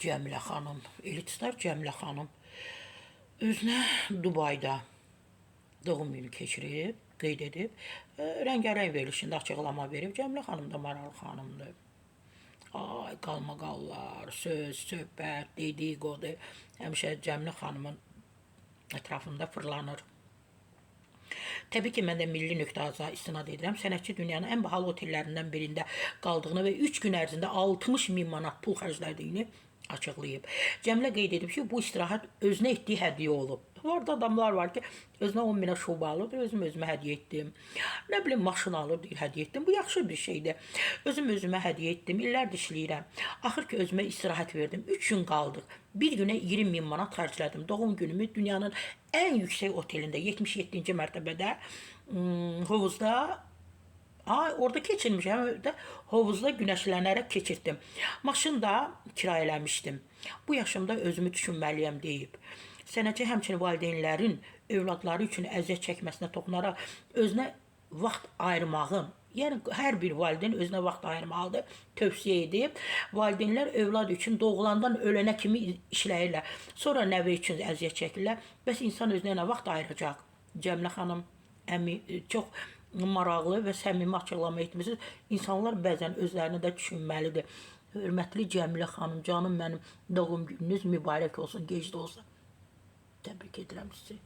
Cəmilə xanım, Elitstar Cəmilə xanım özünə Dubayda doğum günü keçirib, qeyd edib, rəngarəng verilişində açıqlama verib. Cəmilə xanım da maraqlı xanımdır. Ay, qalmaqallar, söz, söhbət, dedikodu həmişə Cəmilə xanımın ətrafında fırlanır. Təbii ki, mən də milli.az-a istinad edirəm. Sənətçi dünyanın ən bahalı otellərindən birində qaldığını və 3 gün ərzində 60.000 manat pul xərclədiyini açıqlayıb. Cəmilə qeyd edib ki, bu istirahət özünə etdiyi hədiyyə olub. Var da adamlar var ki, özünə 10 minə şuba alır, özümə hədiyyə etdim. Nə bilim, maşın alır, deyir, hədiyyə etdim. Bu yaxşı bir şeydir. Özümə hədiyyə etdim, illərdir işləyirəm. Axır ki, özümə istirahət verdim. 3 gün qaldıq. Bir günə 20.000 manat xərclədim. Doğum günümü dünyanın ən yüksək otelində, 77-ci mərtəbədə hovuzda orada keçirmişəm, hovuzda günəşlənərək keçirdim. Maşın da kirayələmişdim. Bu yaşımda özümü düşünməliyəm deyib. Sənətçi həmçinin valideynlərin övladları üçün əziyyət çəkməsinə toxunaraq özünə vaxt ayırmağın, yəni hər bir valideyn özünə vaxt ayırmalıdır, tövsiyə edib. Valideynlər övlad üçün doğulandan ölənə kimi işləyirlər. Sonra nəvə üçün əziyyət çəkirlər. Bəs insan özünə nə vaxt ayıracaq? Cəmilə xanım çox maraqlı və səmimi açıqlama etmişsiniz. İnsanlar bəzən özlərini də düşünməlidir. Hörmətli Cəmilə xanım, canım mənim, doğum gününüz mübarək olsun, gec də olsa. Təbrik edirəm sizi.